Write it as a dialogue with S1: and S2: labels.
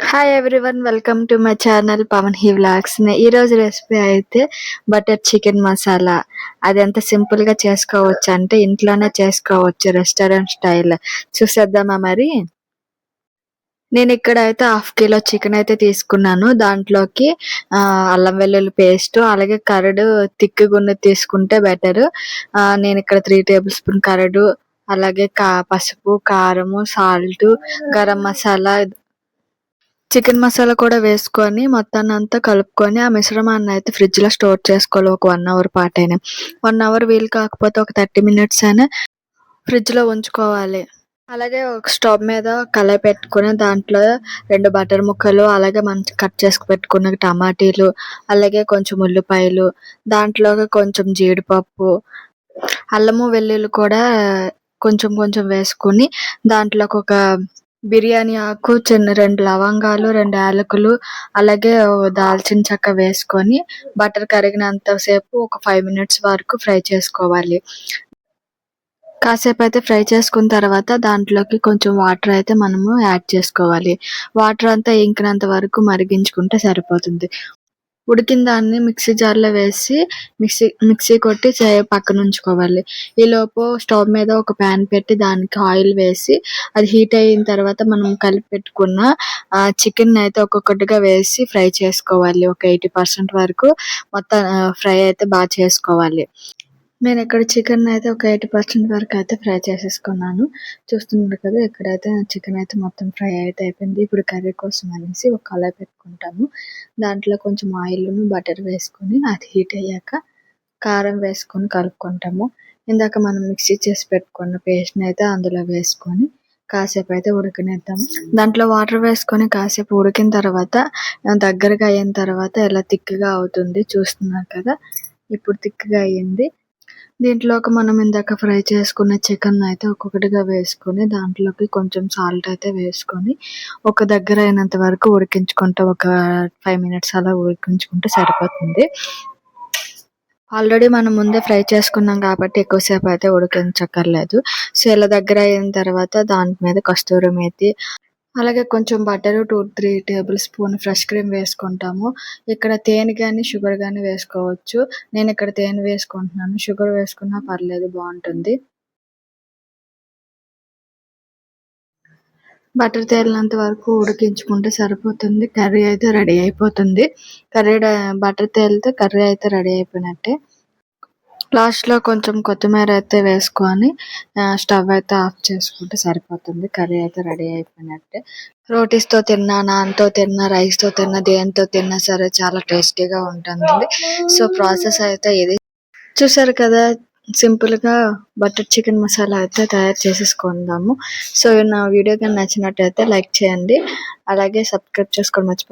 S1: Hi everyone, welcome to my channel Pavan he vlogs. ఈ రోజు recipe అయితే బటర్ చికెన్ మసాలా. అది ఎంత సింపుల్ గా చేసుకోవచ్చు అంటే ఇంట్లోనే చేసుకోవచ్చు, రెస్టారెంట్ స్టైల్. చూసేద్దామా మరి. నేను ఇక్కడ అయితే హాఫ్ కిలో చికెన్ అయితే తీసుకున్నాను. దాంట్లోకి అల్లం వెల్లుల్లి పేస్ట్, అలాగే కరడు తిక్కుగున్నది తీసుకుంటే బెటర్. నేను ఇక్కడ 3 టేబుల్ స్పూన్ కరడు, అలాగే పసుపు, కారము, సాల్ట్, గరం మసాలా, చికెన్ మసాలా కూడా వేసుకొని మొత్తాన్నంతా కలుపుకొని ఆ మిశ్రమాన్ని అయితే ఫ్రిడ్జ్ లో స్టోర్ చేసుకోవాలి ఒక 1 అవర్ పాటైనా. 1 అవర్ వీలు కాకపోతే ఒక 30 మినిట్స్ అయినా ఫ్రిడ్జ్ లో ఉంచుకోవాలి. అలాగే ఒక స్టవ్ మీద కళాయి పెట్టుకొని దాంట్లో 2 బటర్ ముక్కలు, అలాగే మంచి కట్ చేసి పెట్టుకున్న టమాటీలు, అలాగే కొంచెం ఉల్లిపాయలు, దాంట్లోకి కొంచెం జీడిపప్పు, అల్లము వెల్లుల్లి కూడా కొంచెం కొంచెం వేసుకొని దాంట్లోకి ఒక బిర్యానీ ఆకు, 2 లవంగాలు, 2 యాలకులు, అలాగే దాల్చిన చెక్క వేసుకొని బటర్ కరిగినంత సేపు ఒక 5 మినిట్స్ వరకు ఫ్రై చేసుకోవాలి. కాసేపు అయితే ఫ్రై చేసుకున్న తర్వాత దాంట్లోకి కొంచెం వాటర్ అయితే మనము యాడ్ చేసుకోవాలి. వాటర్ అంతా ఇంకినంత వరకు మరిగించుకుంటే సరిపోతుంది. ఉడికిన దాన్ని మిక్సీ జార్లో వేసి మిక్సీ కొట్టి పక్కన ఉంచుకోవాలి. ఈలోపు స్టవ్ మీద ఒక ప్యాన్ పెట్టి దానికి ఆయిల్ వేసి అది హీట్ అయిన తర్వాత మనం కలిపి పెట్టుకున్న చికెన్ అయితే ఒక్కొక్కటిగా వేసి ఫ్రై చేసుకోవాలి. ఒక 80% వరకు మొత్తం ఫ్రై అయితే బాగా చేసుకోవాలి. నేను ఇక్కడ చికెన్ అయితే ఒక 80% వరకు అయితే ఫ్రై చేసేసుకున్నాను. చూస్తున్నారు కదా, ఇక్కడైతే చికెన్ అయితే మొత్తం ఫ్రై అయితే అయిపోయింది. ఇప్పుడు కర్రీ కోసం అనేసి ఒక కళాయి పెట్టుకుంటాము. దాంట్లో కొంచెం ఆయిల్ను బటర్ వేసుకొని అది హీట్ అయ్యాక కారం వేసుకొని కలుపుకుంటాము. ఇందాక మనం మిక్సీ చేసి పెట్టుకున్న పేస్ట్ని అయితే అందులో వేసుకొని కాసేపు అయితే ఉడకనిద్దాం. దాంట్లో వాటర్ వేసుకొని కాసేపు ఉడికిన తర్వాత దగ్గరగా అయిన తర్వాత ఇలా థిక్గా అవుతుంది. చూస్తున్నారు కదా, ఇప్పుడు థిక్గా అయ్యింది. దీంట్లోకి మనం ఇందాక ఫ్రై చేసుకున్న చికెన్ అయితే ఒక్కొక్కటిగా వేసుకొని దాంట్లోకి కొంచెం సాల్ట్ అయితే వేసుకొని ఒక దగ్గర అయినంత వరకు ఉడికించుకుంటే ఒక 5 మినిట్స్ అలా ఉడికించుకుంటే సరిపోతుంది. ఆల్రెడీ మనం ముందే ఫ్రై చేసుకున్నాం కాబట్టి ఎక్కువసేపు అయితే ఉడికించక్కర్లేదు. సో ఇలా దగ్గర అయిన తర్వాత దాని మీద కస్తూరి మేతి, అలాగే కొంచెం butter, 2-3 table spoon fresh cream వేసుకుంటాము. ఇక్కడ తేనె కానీ షుగర్ కానీ వేసుకోవచ్చు. నేను ఇక్కడ తేనె వేసుకుంటున్నాను. షుగర్ వేసుకున్నా పర్లేదు, బాగుంటుంది. బటర్ తేలినంత వరకు ఉడికించుకుంటే సరిపోతుంది. కర్రీ అయితే రెడీ అయిపోతుంది. బటర్ తేలితే కర్రీ అయితే రెడీ అయిపోయినట్టే. లాస్ట్‌లో కొంచెం కొత్తిమీర అయితే వేసుకొని స్టవ్ అయితే ఆఫ్ చేసుకుంటే సరిపోతుంది. కర్రీ అయితే రెడీ అయిపోయినట్టే. రోటీస్‌తో తిన్నా, నాన్‌తో తిన్నా, రైస్‌తో తిన్నా, దేనితో తిన్నా సరే చాలా టేస్టీగా ఉంటుంది. సో ప్రాసెస్ అయితే ఇది. చూసారు కదా, సింపుల్‌గా బటర్ చికెన్ మసాలా అయితే తయారు చేసేసుకుందాము. సో నా వీడియో గాని నచ్చినట్టయితే లైక్ చేయండి. అలాగే సబ్స్క్రైబ్ చేసుకోవడం మర్చిపోకండి.